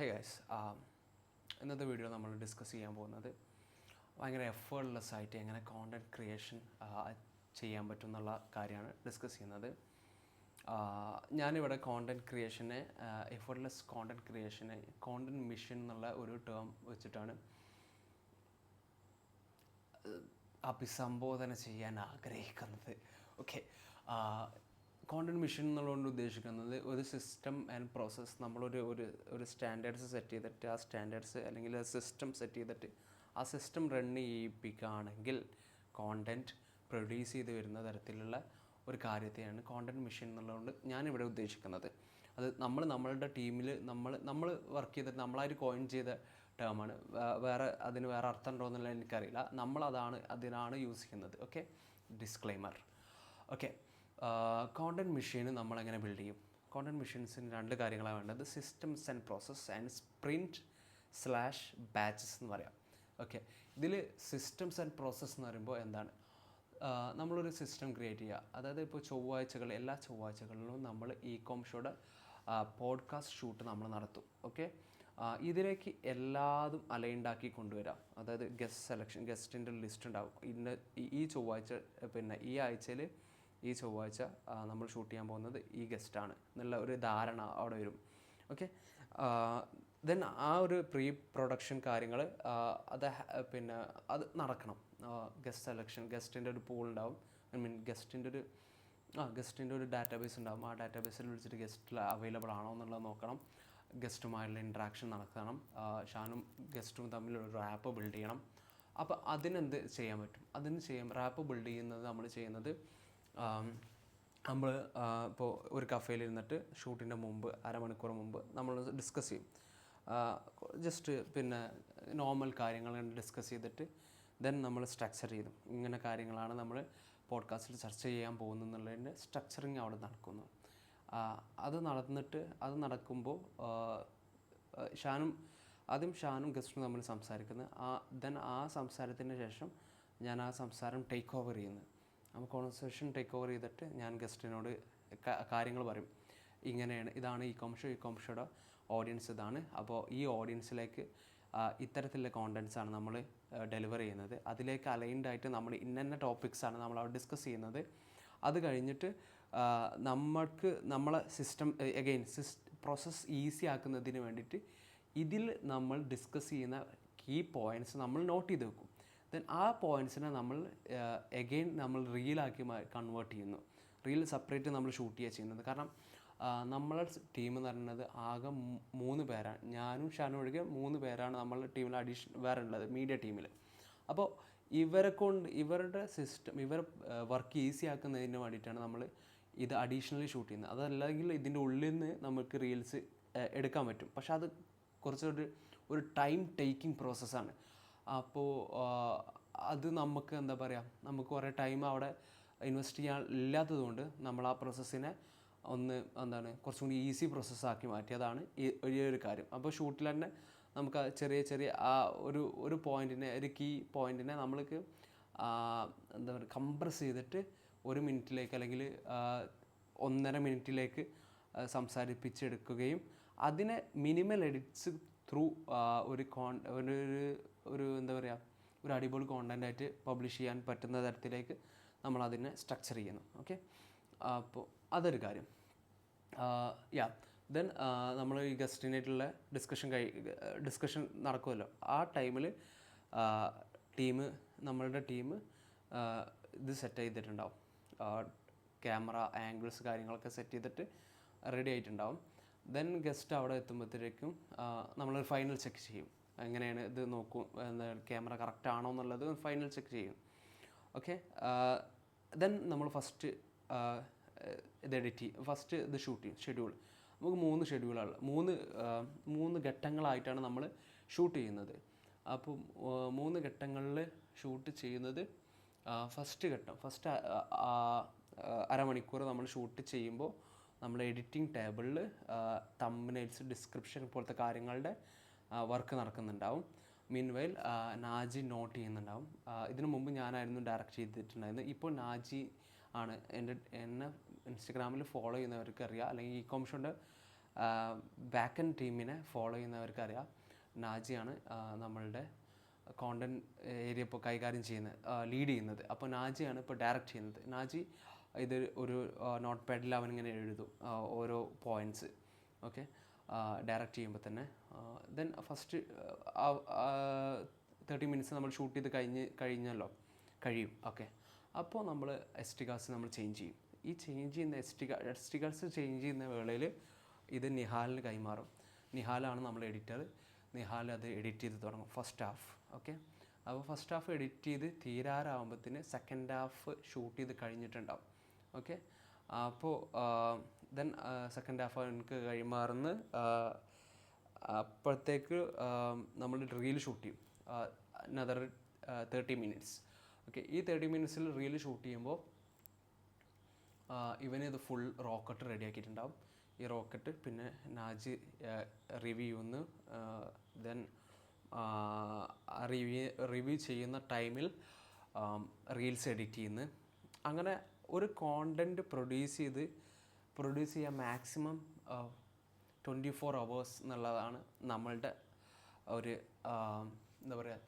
Hey guys, ഇന്നത്തെ video നമ്മൾ discuss ചെയ്യാൻ പോകുന്നത് ഭയങ്കര എഫേർട്ട്ലെസ് ആയിട്ട് എങ്ങനെ കോണ്ടൻറ് ക്രിയേഷൻ ചെയ്യാൻ പറ്റും എന്നുള്ള കാര്യമാണ് ഡിസ്കസ് ചെയ്യുന്നത്. ഞാനിവിടെ കോണ്ടൻറ് ക്രിയേഷനെ എഫേർട്ട്ലെസ് കോണ്ടൻറ് ക്രിയേഷനെ കോണ്ടൻറ് മിഷൻ എന്നുള്ള ഒരു ടേം വെച്ചിട്ടാണ് അഭിസംബോധന ചെയ്യാൻ ആഗ്രഹിക്കുന്നത്. ഓക്കെ, കോണ്ടൻറ് മിഷൻ എന്നുള്ളതുകൊണ്ട് ഉദ്ദേശിക്കുന്നത് ഒരു സിസ്റ്റം ആൻഡ് പ്രോസസ്സ് നമ്മളൊരു സ്റ്റാൻഡേർഡ്സ് സെറ്റ് ചെയ്തിട്ട് ആ സ്റ്റാൻഡേർഡ്സ് അല്ലെങ്കിൽ സിസ്റ്റം സെറ്റ് ചെയ്തിട്ട് ആ സിസ്റ്റം റൺ ചെയ്യിപ്പിക്കുകയാണെങ്കിൽ കോണ്ടൻറ് പ്രൊഡ്യൂസ് ചെയ്ത് വരുന്ന തരത്തിലുള്ള ഒരു കാര്യത്തെയാണ് കോണ്ടൻറ് മിഷൻ എന്നുള്ളതുകൊണ്ട് ഞാനിവിടെ ഉദ്ദേശിക്കുന്നത്. അത് നമ്മളുടെ ടീമിൽ നമ്മൾ വർക്ക് ചെയ്തിട്ട് നമ്മളായിട്ട് കോയിൻ ചെയ്ത ടേമാണ്. അതിന് വേറെ അർത്ഥം ഉണ്ടോ എന്നുള്ളത് എനിക്കറിയില്ല. അതിനാണ് യൂസ് ചെയ്യുന്നത്. Okay, disclaimer. ഓക്കെ, കോണ്ടൻറ് മെഷീന് നമ്മളെങ്ങനെ ബിൽഡ് ചെയ്യും? കോണ്ടൻറ് മെഷീൻസിന് രണ്ട് കാര്യങ്ങളാണ് വേണ്ടത്: സിസ്റ്റംസ് ആൻഡ് പ്രോസസ് ആൻഡ് സ്പ്രിൻറ്റ്/ബാച്ചസ് എന്ന് പറയാം. ഓക്കെ, ഇതിൽ സിസ്റ്റംസ് ആൻഡ് പ്രോസസ്സ് എന്ന് പറയുമ്പോൾ എന്താണ്? നമ്മളൊരു സിസ്റ്റം ക്രിയേറ്റ് ചെയ്യുക. അതായത് ഇപ്പോൾ എല്ലാ ചൊവ്വാഴ്ചകളിലും നമ്മൾ ഇ-കോമേഴ്സിയുടെ പോഡ്കാസ്റ്റ് ഷൂട്ട് നമ്മൾ നടത്തും. ഓക്കെ, ഇതിലേക്ക് എല്ലാതും അലൈൻഡാക്കി കൊണ്ടുവരാം. അതായത് ഗസ്റ്റിൻ്റെ ലിസ്റ്റ് ഉണ്ടാവും. ഈ ചൊവ്വാഴ്ച ഈ ആഴ്ചയിൽ ഈ ചൊവ്വാഴ്ച നമ്മൾ ഷൂട്ട് ചെയ്യാൻ പോകുന്നത് ഈ ഗസ്റ്റാണ് എന്നുള്ള ഒരു ധാരണ അവിടെ വരും. ഓക്കെ, ദെൻ ആ ഒരു പ്രീ പ്രൊഡക്ഷൻ കാര്യങ്ങൾ അത് നടക്കണം. ഗസ്റ്റിൻ്റെ ഒരു പൂൾ ഉണ്ടാവും. ഗസ്റ്റിൻ്റെ ഒരു ഡാറ്റാബേസ് ഉണ്ടാവും. ആ ഡാറ്റാബേസിൽ വിളിച്ചിട്ട് ഗസ്റ്റ് അവൈലബിൾ ആണോ എന്നുള്ളത് നോക്കണം. ഗസ്റ്റുമായുള്ള ഇൻട്രാക്ഷൻ നടത്തണം. ഷാനും ഗസ്റ്റും തമ്മിലൊരു റാപ്പ് ബിൽഡ് ചെയ്യണം. അപ്പോൾ അതിനെന്ത് ചെയ്യാൻ പറ്റും? റാപ്പ് ബിൽഡ് ചെയ്യുന്നത് നമ്മൾ ചെയ്യുന്നത്, നമ്മൾ ഇപ്പോൾ ഒരു കഫേയിൽ ഇരുന്നിട്ട് ഷൂട്ടിൻ്റെ മുമ്പ് അരമണിക്കൂർ മുമ്പ് നമ്മൾ ഡിസ്കസ് ചെയ്യും. ജസ്റ്റ് നോർമൽ കാര്യങ്ങൾ ഡിസ്കസ് ചെയ്തിട്ട് ദെൻ നമ്മൾ സ്ട്രക്ചർ ചെയ്തു. ഇങ്ങനെ കാര്യങ്ങളാണ് നമ്മൾ പോഡ്കാസ്റ്റിൽ ചർച്ച ചെയ്യാൻ പോകുന്നതെന്നുള്ളതിൻ്റെ സ്ട്രക്ചറിങ് അവിടെ നടക്കുന്നു. അത് നടക്കുമ്പോൾ ഷാനും ഗസ്റ്റും തമ്മിൽ സംസാരിക്കുന്നത്. ദെൻ ആ സംസാരത്തിന് ശേഷം ഞാൻ ആ സംസാരം ടേക്ക് ഓവർ ചെയ്യുന്നത്. കോൺവെർസേഷൻ ടേക്ക് ഓവർ ചെയ്തിട്ട് ഞാൻ ഗസ്റ്റിനോട് കാര്യങ്ങൾ പറയും. ഇതാണ് ഇ-കോമേഴ്സിയുടെ ഓഡിയൻസ് ഇതാണ്. അപ്പോൾ ഈ ഓഡിയൻസിലേക്ക് ഇത്തരത്തിലുള്ള കോണ്ടൻറ്റ്സാണ് നമ്മൾ ഡെലിവർ ചെയ്യുന്നത്. അതിലേക്ക് അലൈൻഡായിട്ട് നമ്മൾ ഇന്ന ടോപ്പിക്സാണ് നമ്മൾ അവിടെ ഡിസ്കസ് ചെയ്യുന്നത്. അത് കഴിഞ്ഞിട്ട് നമ്മളെ സിസ്റ്റം പ്രോസസ്സ് ഈസി ആക്കുന്നതിന് വേണ്ടിയിട്ട് ഇതിൽ നമ്മൾ ഡിസ്കസ് ചെയ്യുന്ന കീ പോയിൻറ്റ്സ് നമ്മൾ നോട്ട് ചെയ്ത് വെക്കും. ദെൻ ആ പോയിൻറ്റ്സിനെ നമ്മൾ നമ്മൾ റീലാക്കി കൺവേർട്ട് ചെയ്യുന്നു. റീൽ സെപ്പറേറ്റ് നമ്മൾ ഷൂട്ട് ചെയ്യുന്നത്. കാരണം നമ്മളെ ടീം എന്ന് പറയുന്നത് ആകെ 3 പേരാണ്. ഞാനും ഷാനും ഒഴികെ 3 പേരാണ് നമ്മളുടെ ടീമിൽ വേറെ ഉള്ളത്, മീഡിയ ടീമിൽ. അപ്പോൾ ഇവരുടെ വർക്ക് ഈസി ആക്കുന്നതിന് വേണ്ടിയിട്ടാണ് നമ്മൾ ഇത് അഡീഷണലി ഷൂട്ട് ചെയ്യുന്നത്. അതല്ലെങ്കിൽ ഇതിൻ്റെ ഉള്ളിൽ നിന്ന് നമുക്ക് റീൽസ് എടുക്കാൻ പറ്റും. പക്ഷെ അത് കുറച്ചൊരു ടൈം ടേക്കിംഗ് പ്രോസസ്സാണ്. അപ്പോൾ അത് നമുക്ക് നമുക്ക് കുറേ ടൈം അവിടെ ഇൻവെസ്റ്റ് ചെയ്യാൻ ഇല്ലാത്തതുകൊണ്ട് നമ്മൾ ആ പ്രോസസ്സിനെ കുറച്ചും കൂടി ഈസി പ്രോസസ്സാക്കി മാറ്റിയതാണ് ഈ ഒരു കാര്യം. അപ്പോൾ ഷൂട്ടിൽ തന്നെ നമുക്ക് ചെറിയ ആ ഒരു പോയിൻറ്റിനെ, ഒരു കീ പോയിൻറ്റിനെ നമ്മൾക്ക് കംപ്രസ് ചെയ്തിട്ട് 1 മിനിറ്റിലേക്ക് അല്ലെങ്കിൽ 1.5 മിനിറ്റിലേക്ക് സംസാരിപ്പിച്ചെടുക്കുകയും അതിനെ മിനിമൽ എഡിറ്റ്സ് ത്രൂ ഒരു അടിപൊളി കോണ്ടൻ്റായിട്ട് പബ്ലിഷ് ചെയ്യാൻ പറ്റുന്ന തരത്തിലേക്ക് നമ്മളതിനെ സ്ട്രക്ചർ ചെയ്യുന്നു. ഓക്കെ, അപ്പോൾ അതൊരു കാര്യം. ദെൻ നമ്മൾ ഈ ഗസ്റ്റിനായിട്ടുള്ള ഡിസ്കഷൻ നടക്കുമല്ലോ. ആ ടൈമിൽ നമ്മളുടെ ടീം ഇത് സെറ്റ് ചെയ്തിട്ടുണ്ടാവും. ക്യാമറ ആംഗിൾസ് കാര്യങ്ങളൊക്കെ സെറ്റ് ചെയ്തിട്ട് റെഡി ആയിട്ടുണ്ടാവും. ദെൻ ഗസ്റ്റ് അവിടെ എത്തുമ്പോഴത്തേക്കും നമ്മളൊരു ഫൈനൽ ചെക്ക് ചെയ്യും. എങ്ങനെയാണ് ഇത് നോക്കും, ക്യാമറ കറക്റ്റ് ആണോ എന്നുള്ളത് ഫൈനൽ ചെക്ക് ചെയ്യും. ഓക്കെ, ദെൻ നമ്മൾ ഫസ്റ്റ് ഇത് ഷൂട്ട് ചെയ്യും. ഷെഡ്യൂൾ നമുക്ക് 3 ഷെഡ്യൂളാണ്. 3 ഘട്ടങ്ങളായിട്ടാണ് നമ്മൾ ഷൂട്ട് ചെയ്യുന്നത്. അപ്പം 3 ഘട്ടങ്ങളിൽ ഷൂട്ട് ചെയ്യുന്നത്, ഫസ്റ്റ് അരമണിക്കൂർ നമ്മൾ ഷൂട്ട് ചെയ്യുമ്പോൾ നമ്മൾ എഡിറ്റിംഗ് ടേബിളിൽ തംബ്നെയിൽസ്, ഡിസ്ക്രിപ്ഷൻ പോലത്തെ കാര്യങ്ങളുടെ വർക്ക് നടക്കുന്നുണ്ടാവും. മീൻവൈൽ നാജി നോട്ട് ചെയ്യുന്നുണ്ടാവും. ഇതിനു മുമ്പ് ഞാനായിരുന്നു ഡയറക്റ്റ് ചെയ്തിട്ടുണ്ടായിരുന്നത്. ഇപ്പോൾ നാജി ആണ്. എന്നെ ഇൻസ്റ്റഗ്രാമിൽ ഫോളോ ചെയ്യുന്നവർക്ക് അറിയാം, അല്ലെങ്കിൽ ഇ-കോമേഴ്സിൻ്റെ ബാക്ക് എൻഡ് ടീമിനെ ഫോളോ ചെയ്യുന്നവർക്കറിയാം നാജിയാണ് നമ്മളുടെ കോണ്ടൻറ് ഏരിയ ഇപ്പോൾ കൈകാര്യം ചെയ്യുന്നത്, ലീഡ് ചെയ്യുന്നത്. അപ്പോൾ നാജിയാണ് ഇപ്പോൾ ഡയറക്റ്റ് ചെയ്യുന്നത്. നാജി ഇത് ഒരു നോട്ട് പാഡിൽ അവനിങ്ങനെ എഴുതും ഓരോ പോയിൻറ്റ്സ്. ഓക്കെ, ഡയറക്റ്റ് ചെയ്യുമ്പോൾ തന്നെ ദെൻ ഫസ്റ്റ് 30 മിനിറ്റ്സ് നമ്മൾ ഷൂട്ട് ചെയ്ത് കഴിയും. ഓക്കെ, അപ്പോൾ നമ്മൾ എസ് ടി കാർഡ്സ് നമ്മൾ ചേഞ്ച് ചെയ്യും. ഈ ചേഞ്ച് ചെയ്യുന്ന എസ് ടി കാർഡ്സ് ചേഞ്ച് ചെയ്യുന്ന വേളയിൽ ഇത് നിഹാലിന് കൈമാറും. നിഹാലാണ് നമ്മൾ എഡിറ്റർ. നിഹാൽ അത് എഡിറ്റ് ചെയ്ത് തുടങ്ങും ഫസ്റ്റ് ഹാഫ്. ഓക്കെ, അപ്പോൾ ഫസ്റ്റ് ഹാഫ് എഡിറ്റ് ചെയ്ത് തീരാറാകുമ്പോഴത്തേന് സെക്കൻഡ് ഹാഫ് ഷൂട്ട് ചെയ്ത് കഴിഞ്ഞിട്ടുണ്ടാവും. ഓക്കെ, അപ്പോൾ ദെൻ സെക്കൻഡ് ഹാഫ് എനിക്ക് കൈമാറുന്ന അപ്പോഴത്തേക്ക് നമ്മൾ റീൽ ഷൂട്ട് ചെയ്യും അനദർ 30 മിനിറ്റ്സ്. ഓക്കെ, ഈ 30 മിനിറ്റ്സിൽ റീൽ ഷൂട്ട് ചെയ്യുമ്പോൾ ഇവന് ഇത് ഫുൾ റോക്കറ്റ് റെഡിയാക്കിയിട്ടുണ്ടാവും. ഈ റോക്കറ്റ് പിന്നെ നാജി റിവ്യൂ ചെയ്യുന്നു. ദെൻ റിവ്യൂ ചെയ്യുന്ന ടൈമിൽ റീൽസ് എഡിറ്റ് ചെയ്യുന്നു. അങ്ങനെ ഒരു കോണ്ടൻറ്റ് പ്രൊഡ്യൂസ് ചെയ്യാൻ മാക്സിമം 24 hours എന്നുള്ളതാണ് നമ്മളുടെ ഒരു എന്താ പറയുക,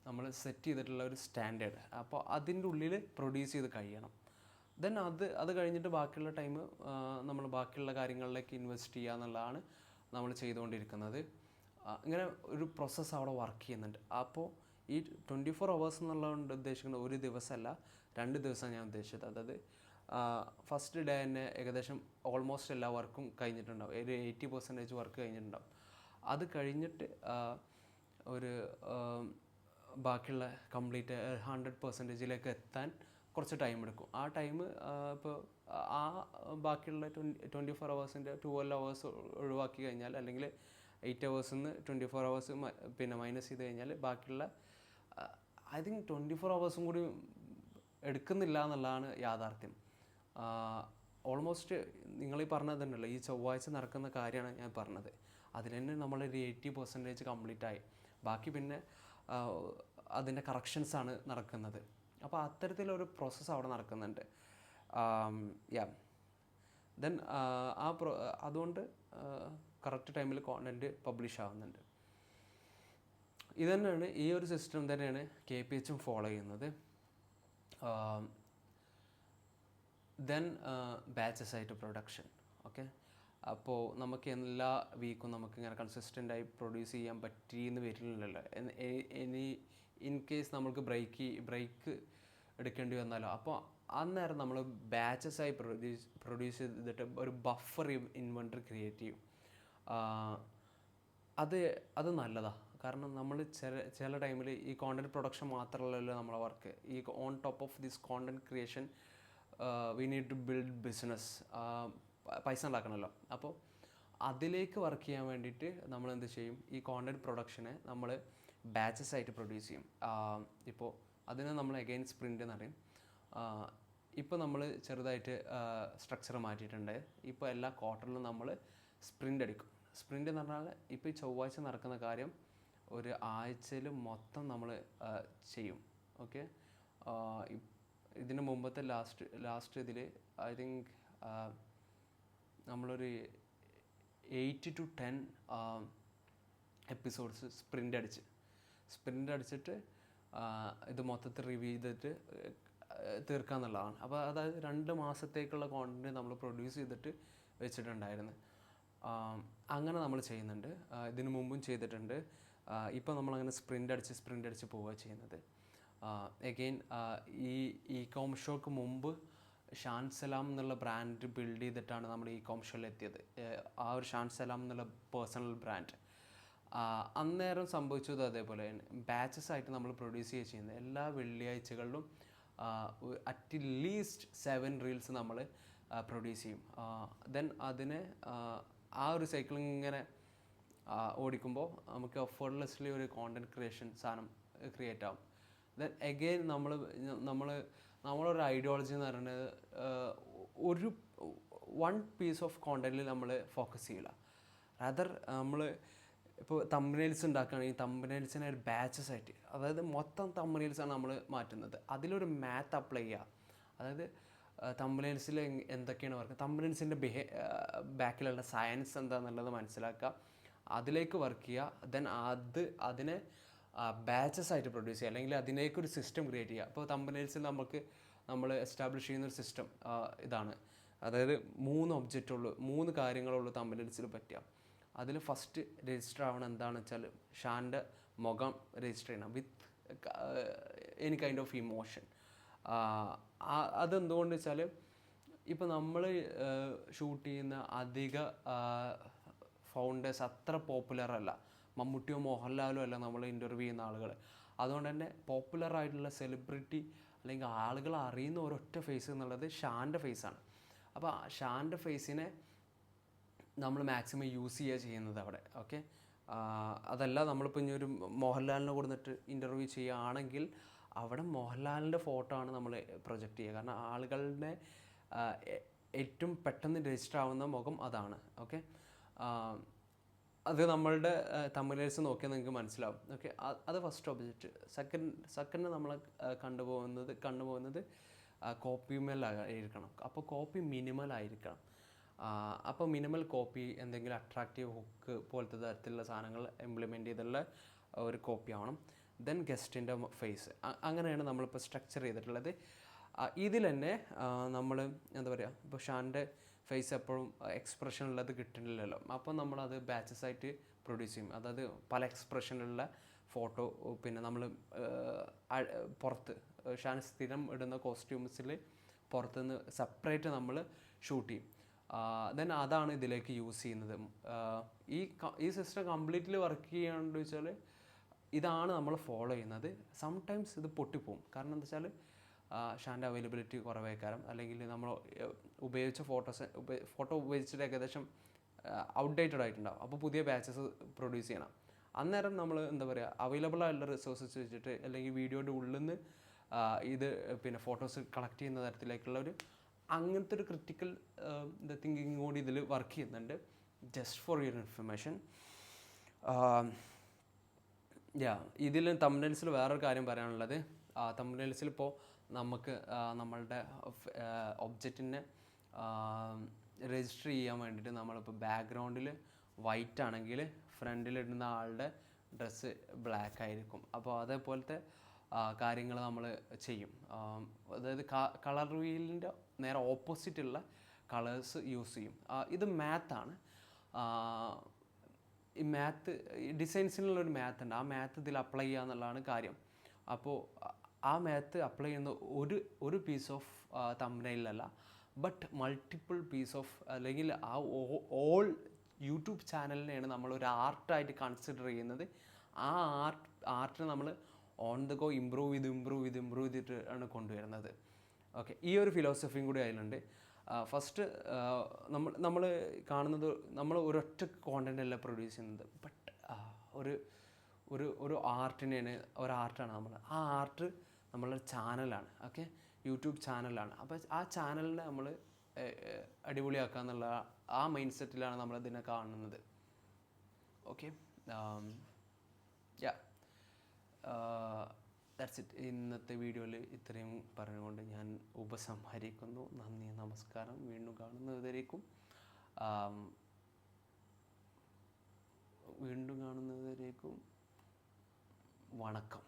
നമ്മൾ സെറ്റ് ചെയ്തിട്ടുള്ള ഒരു സ്റ്റാൻഡേർഡ്. അപ്പോൾ അതിൻ്റെ ഉള്ളിൽ പ്രൊഡ്യൂസ് ചെയ്ത് കഴിയണം. ദെൻ അത് കഴിഞ്ഞിട്ട് ബാക്കിയുള്ള ടൈം നമ്മൾ ബാക്കിയുള്ള കാര്യങ്ങളിലേക്ക് ഇൻവെസ്റ്റ് ചെയ്യുക എന്നുള്ളതാണ് നമ്മൾ ചെയ്തുകൊണ്ടിരിക്കുന്നത്. ഇങ്ങനെ ഒരു പ്രോസസ്സ് അവിടെ വർക്ക് ചെയ്യുന്നുണ്ട്. അപ്പോൾ ഈ 24 hours എന്നുള്ളതുകൊണ്ട് ഉദ്ദേശിക്കുന്നത് ഒരു ദിവസമല്ല, 2 ദിവസം ഞാൻ ഉദ്ദേശിച്ചത്. അതായത് ഫസ്റ്റ് ഡേ തന്നെ ഏകദേശം ഓൾമോസ്റ്റ് എല്ലാ വർക്കും കഴിഞ്ഞിട്ടുണ്ടാവും. ഒരു 80% വർക്ക് കഴിഞ്ഞിട്ടുണ്ടാവും. അത് കഴിഞ്ഞിട്ട് ഒരു ബാക്കിയുള്ള കംപ്ലീറ്റ് 100%ലേക്ക് എത്താൻ കുറച്ച് ടൈം എടുക്കും. ആ ടൈം ഇപ്പോൾ ആ ബാക്കിയുള്ള 24 hours-ൻ്റെ 12 hours ഒഴിവാക്കി കഴിഞ്ഞാൽ, അല്ലെങ്കിൽ 8 hours 24 hours പിന്നെ മൈനസ് ചെയ്ത് കഴിഞ്ഞാൽ ബാക്കിയുള്ള ഐ തിങ്ക് 24 hours കൂടി എടുക്കുന്നില്ല എന്നുള്ളതാണ് യാഥാർത്ഥ്യം. ഓൾമോസ്റ്റ് നിങ്ങൾ ഈ പറഞ്ഞത് തന്നെയല്ലോ, ഈ ചൊവ്വാഴ്ച നടക്കുന്ന കാര്യമാണ് ഞാൻ പറഞ്ഞത്. അതിന് തന്നെ നമ്മളൊരു 80% കംപ്ലീറ്റ് ആയി. ബാക്കി പിന്നെ അതിൻ്റെ കറക്ഷൻസാണ് നടക്കുന്നത്. അപ്പോൾ അത്തരത്തിലൊരു പ്രോസസ്സ് അവിടെ നടക്കുന്നുണ്ട്. ദെൻ അതുകൊണ്ട് കറക്റ്റ് ടൈമിൽ കോണ്ടൻറ്റ് പബ്ലിഷ് ആവുന്നുണ്ട്. ഇതുതന്നെയാണ്, ഈ ഒരു സിസ്റ്റം തന്നെയാണ് KPHും ഫോളോ ചെയ്യുന്നത്. ദെൻ ബാച്ചസ് ആയിട്ട് പ്രൊഡക്ഷൻ. ഓക്കെ, അപ്പോൾ നമുക്ക് എല്ലാ വീക്കും നമുക്കിങ്ങനെ കൺസിസ്റ്റൻ്റായി പ്രൊഡ്യൂസ് ചെയ്യാൻ പറ്റിയെന്ന് വരില്ലല്ലോ. ഇൻ കേസ് നമുക്ക് ബ്രേക്ക് എടുക്കേണ്ടി വന്നാലോ, അപ്പോൾ അന്നേരം നമ്മൾ ബാച്ചസായി പ്രൊഡ്യൂസ് ചെയ്തിട്ട് ഒരു ബഫർ ഇൻവെൻറ്ററി ക്രിയേറ്റ് ചെയ്യും. അത് നല്ലതാണ്. കാരണം നമ്മൾ ചില ടൈമിൽ ഈ കോണ്ടൻറ്റ് പ്രൊഡക്ഷൻ മാത്രമല്ലല്ലോ നമ്മളെ വർക്ക്. ഈ on top of this content creation we need to build business. പൈസ ഉണ്ടാക്കണമല്ലോ. അപ്പോൾ അതിലേക്ക് വർക്ക് ചെയ്യാൻ വേണ്ടിയിട്ട് നമ്മൾ എന്ത് ചെയ്യും, ഈ കോണ്ടൻറ്റ് പ്രൊഡക്ഷനെ നമ്മൾ ബാച്ചസ് ആയിട്ട് പ്രൊഡ്യൂസ് ചെയ്യും. ഇപ്പോൾ അതിന് നമ്മൾ അഗെയിൻ സ്പ്രിൻ്റ് എന്ന് പറയും. ഇപ്പോൾ നമ്മൾ ചെറുതായിട്ട് സ്ട്രക്ചർ മാറ്റിയിട്ടുണ്ട്. ഇപ്പോൾ എല്ലാ ക്വാർട്ടറിലും നമ്മൾ സ്പ്രിൻ്റ് അടിക്കും. സ്പ്രിൻ്റ് എന്ന് പറഞ്ഞാൽ ഇപ്പോൾ ഈ ചൊവ്വാഴ്ച നടക്കുന്ന കാര്യം ഒരു ആഴ്ചയിൽ മൊത്തം നമ്മൾ ചെയ്യും. ഓക്കെ, ഇതിന് മുമ്പത്തെ ലാസ്റ്റ് ഇതിൽ ഐ തിങ്ക് നമ്മളൊരു 8 to 10 എപ്പിസോഡ്സ് സ്പ്രിൻ്റ് അടിച്ചിട്ട് ഇത് മൊത്തത്തിൽ റിവ്യൂ ചെയ്തിട്ട് തീർക്കുക എന്നുള്ളതാണ്. അപ്പോൾ അതായത് 2 മാസത്തേക്കുള്ള കോണ്ടൻറ്റ് നമ്മൾ പ്രൊഡ്യൂസ് ചെയ്തിട്ട് വെച്ചിട്ടുണ്ടായിരുന്നു. അങ്ങനെ നമ്മൾ ചെയ്യുന്നുണ്ട്. ഇതിനു മുമ്പും ചെയ്തിട്ടുണ്ട്. ഇപ്പോൾ നമ്മളങ്ങനെ സ്പ്രിൻ്റ് അടിച്ച് പോവുക ചെയ്യുന്നത്. എഗെയിൻ ഈ കോംഷോക്ക് മുമ്പ് ഷാൻ സലാം എന്നുള്ള ബ്രാൻഡ് ബിൽഡ് ചെയ്തിട്ടാണ് നമ്മൾ ഈ കോംഷോയിൽ എത്തിയത്. ആ ഒരു ഷാൻ സലാം എന്നുള്ള പേഴ്സണൽ ബ്രാൻഡ് അന്നേരം സംഭവിച്ചത് അതേപോലെ തന്നെ ബാച്ചസ് ആയിട്ട് നമ്മൾ പ്രൊഡ്യൂസ് ചെയ്യുന്നത്. എല്ലാ വെള്ളിയാഴ്ചകളിലും അറ്റ് ലീസ്റ്റ് 7 റീൽസ് നമ്മൾ പ്രൊഡ്യൂസ് ചെയ്യും. ദെൻ അതിനെ ആ ഒരു സൈക്കിളിങ് ഇങ്ങനെ ഓടിക്കുമ്പോൾ നമുക്ക് എഫേർട്ട്ലെസ്ലി ഒരു കോണ്ടൻറ്റ് ക്രിയേഷൻ സാധനം ക്രിയേറ്റ് ആവും. ദെൻ എഗെയിൻ നമ്മളൊരു ഐഡിയോളജി എന്ന് പറയുന്നത് ഒരു 1 പീസ് ഓഫ് കോണ്ടൻറ്റിൽ നമ്മൾ ഫോക്കസ് ചെയ്യില്ല. റദർ നമ്മൾ ഇപ്പോൾ തമ്പനെയിൽസ് ഉണ്ടാക്കുകയാണെങ്കിൽ തമ്പനെയിൽസിനെ ഒരു ബാച്ചസ് ആയിട്ട്, അതായത് മൊത്തം തമ്പനെയിൽസാണ് നമ്മൾ മാറ്റുന്നത്. അതിലൊരു മാത്ത് അപ്ലൈ ചെയ്യുക. അതായത് തംബ്നെയിൽസിൽ എന്തൊക്കെയാണ് വർക്ക്, തംബ്നെയിൽസിൻ്റെ ബാക്കിലുള്ള സയൻസ് എന്താണെന്നുള്ളത് മനസ്സിലാക്കുക, അതിലേക്ക് വർക്ക് ചെയ്യുക. ദെൻ അതിനെ ബാച്ചസ് ആയിട്ട് പ്രൊഡ്യൂസ് ചെയ്യുക, അല്ലെങ്കിൽ അതിലേക്കൊരു സിസ്റ്റം ക്രിയേറ്റ് ചെയ്യുക. അപ്പോൾ തംബ്നെയിൽസിൽ നമ്മൾ എസ്റ്റാബ്ലിഷ് ചെയ്യുന്നൊരു സിസ്റ്റം ഇതാണ്. അതായത് 3 ഒബ്ജക്റ്റുള്ളൂ, 3 കാര്യങ്ങളുള്ളൂ തംബ്നെയിൽസിൽ പറ്റുക. അതിൽ ഫസ്റ്റ് രജിസ്റ്റർ ആവണം എന്താണെന്ന് വെച്ചാൽ ഷാൻ്റെ മുഖം രജിസ്റ്റർ ചെയ്യണം with any kind of emotion. അതെന്തുകൊണ്ട് വെച്ചാൽ ഇപ്പോൾ നമ്മൾ ഷൂട്ട് ചെയ്യുന്ന അധിക ഫൗണ്ടേഴ്സ് അത്ര പോപ്പുലർ അല്ല, മമ്മൂട്ടിയോ മോഹൻലാലോ അല്ല നമ്മൾ ഇൻ്റർവ്യൂ ചെയ്യുന്ന ആളുകൾ. അതുകൊണ്ട് തന്നെ പോപ്പുലറായിട്ടുള്ള സെലിബ്രിറ്റി അല്ലെങ്കിൽ ആളുകൾ അറിയുന്ന ഒരൊറ്റ ഫേസ് എന്നുള്ളത് ഷാൻ്റെ ഫേസാണ്. അപ്പോൾ ഷാൻ്റെ ഫേസിനെ നമ്മൾ മാക്സിമം യൂസ് ചെയ്യുക ചെയ്യുന്നത് അവിടെ. ഓക്കെ, അതല്ല നമ്മളിപ്പോൾ ഇനി ഒരു മോഹൻലാലിനെ കൊടുത്തിട്ട് ഇൻ്റർവ്യൂ ചെയ്യുകയാണെങ്കിൽ അവിടെ മോഹൻലാലിൻ്റെ ഫോട്ടോ ആണ് നമ്മൾ പ്രൊജക്റ്റ് ചെയ്യുക. കാരണം ആളുകളുടെ ഏറ്റവും പെട്ടെന്ന് രജിസ്റ്റർ ആവുന്ന മുഖം അതാണ്. ഓക്കെ, അത് നമ്മളുടെ തംബ്നെയിൽസ് നോക്കിയാൽ നിങ്ങൾക്ക് മനസ്സിലാവും. ഓക്കെ, അത് ഫസ്റ്റ് ഒബ്ജക്റ്റ്. സെക്കൻഡ് നമ്മൾ കണ്ടുപോകുന്നത് കോപ്പി ആയിരിക്കണം. അപ്പോൾ കോപ്പി മിനിമൽ ആയിരിക്കണം. അപ്പോൾ മിനിമൽ കോപ്പി, എന്തെങ്കിലും അട്രാക്റ്റീവ് ഹുക്ക് പോലത്തെ തരത്തിലുള്ള സാധനങ്ങൾ ഇംപ്ലിമെൻറ്റ് ചെയ്തുള്ള ഒരു കോപ്പി ആവണം. ദെൻ ഗസ്റ്റിൻ്റെ ഫേസ്. അങ്ങനെയാണ് നമ്മളിപ്പോൾ സ്ട്രക്ചർ ചെയ്തിട്ടുള്ളത്. ഇതിൽ തന്നെ നമ്മൾ എന്താ പറയുക, ഇപ്പോൾ ഷാൻ്റെ ഫേസ് എപ്പോഴും എക്സ്പ്രഷൻ ഉള്ളത് കിട്ടുന്നില്ലല്ലോ. അപ്പോൾ നമ്മളത് ബാച്ചസ് ആയിട്ട് പ്രൊഡ്യൂസ് ചെയ്യും. അതായത് പല എക്സ്പ്രഷനുള്ള ഫോട്ടോ, പിന്നെ നമ്മൾ പുറത്ത് ഷാൻ സ്ഥിരം ഇടുന്ന കോസ്റ്റ്യൂംസിൽ പുറത്തുനിന്ന് സെപ്പറേറ്റ് നമ്മൾ ഷൂട്ട് ചെയ്യും. ദെൻ അതാണ് ഇതിലേക്ക് യൂസ് ചെയ്യുന്നത്. ഈ സിസ്റ്റം കംപ്ലീറ്റ്ലി വർക്ക് ചെയ്യാണ്ട് വെച്ചാൽ ഇതാണ് നമ്മൾ ഫോളോ ചെയ്യുന്നത്. സംടൈംസ് ഇത് പൊട്ടിപ്പോവും. കാരണം എന്താ വെച്ചാൽ ഷാൻ്റെ അവൈലബിലിറ്റി കുറവേക്കാരം, അല്ലെങ്കിൽ നമ്മൾ ഉപയോഗിച്ച ഫോട്ടോ ഉപയോഗിച്ചിട്ട് ഏകദേശം ഔട്ട്ഡേറ്റഡ് ആയിട്ടുണ്ടാവും. അപ്പോൾ പുതിയ ബാച്ചസ് പ്രൊഡ്യൂസ് ചെയ്യണം. അന്നേരം നമ്മൾ എന്താ പറയുക, അവൈലബിൾ ആയിട്ടുള്ള റിസോഴ്സസ് വെച്ചിട്ട് അല്ലെങ്കിൽ വീഡിയോയുടെ ഉള്ളിൽ നിന്ന് ഇത് പിന്നെ ഫോട്ടോസ് കളക്ട് ചെയ്യുന്ന തരത്തിലേക്കുള്ള അങ്ങനത്തെ ഒരു ക്രിട്ടിക്കൽ തിങ്കിങ് കൂടി ഇതിൽ വർക്ക് ചെയ്യുന്നുണ്ട്. Just for your information. ഇതിൽ തംബ്നെയിൽസിൽ വേറൊരു കാര്യം പറയാനുള്ളത്, തംബ്നെയിൽസിൽ ഇപ്പോൾ നമുക്ക് നമ്മളുടെ ഒബ്ജക്റ്റിനെ രജിസ്റ്റർ ചെയ്യാൻ വേണ്ടിയിട്ട് നമ്മളിപ്പോൾ ബാക്ക്ഗ്രൗണ്ടിൽ വൈറ്റ് ആണെങ്കിൽ ഫ്രണ്ടിലിടുന്ന ആളുടെ ഡ്രസ്സ് ബ്ലാക്ക് ആയിരിക്കും. അപ്പോൾ അതേപോലത്തെ കാര്യങ്ങൾ നമ്മൾ ചെയ്യും. അതായത് കളർ വീലിൻ്റെ നേരെ ഓപ്പോസിറ്റുള്ള കളേഴ്സ് യൂസ് ചെയ്യും. ഇത് മാത്താണ്. ഈ മാത്ത് ഡിസൈൻസിനുള്ളൊരു മാത്ത് ഉണ്ട്. ആ മാത്ത് ഇതിൽ അപ്ലൈ ചെയ്യുക എന്നുള്ളതാണ് കാര്യം. അപ്പോൾ ആ മാത്ത് അപ്ലൈ ചെയ്യുന്ന ഒരു പീസ് ഓഫ് തംബ്നെയിലല്ല, ബട്ട് മൾട്ടിപ്പിൾ പീസ് ഓഫ്, അല്ലെങ്കിൽ ആ ഓൾ യൂട്യൂബ് ചാനലിനെയാണ് നമ്മളൊരു ആർട്ടായിട്ട് കൺസിഡർ ചെയ്യുന്നത്. ആ ആർട്ടിനെ നമ്മൾ ഓൺ ദ ഗോ ഇമ്പ്രൂവ് ചെയ്തിട്ട് ആണ് കൊണ്ടുവരുന്നത്. ഓക്കെ, ഈ ഒരു ഫിലോസഫിയും കൂടി അതിലുണ്ട്. ഫസ്റ്റ് നമ്മൾ കാണുന്നത്, നമ്മൾ ഒരൊറ്റ കോണ്ടൻ്റ് അല്ല പ്രൊഡ്യൂസ് ചെയ്യുന്നത്, ബട്ട് ഒരു ആർട്ടിനെയാണ്, ഒരാർട്ടാണ് നമ്മൾ. ആ ആർട്ട് നമ്മളൊരു ചാനലാണ്. ഓക്കെ, യൂട്യൂബ് ചാനലാണ്. അപ്പോൾ ആ ചാനലിനെ നമ്മൾ അടിപൊളിയാക്കുക എന്നുള്ള ആ മൈൻഡ് സെറ്റിലാണ് നമ്മളതിനെ കാണുന്നത്. Okay, that's it. ഇന്നത്തെ വീഡിയോയിൽ ഇത്രയും പറഞ്ഞുകൊണ്ട് ഞാൻ ഉപസംഹരിക്കുന്നു. നന്ദി, നമസ്കാരം. വീണ്ടും കാണുന്നതുവരേക്കും വണക്കം.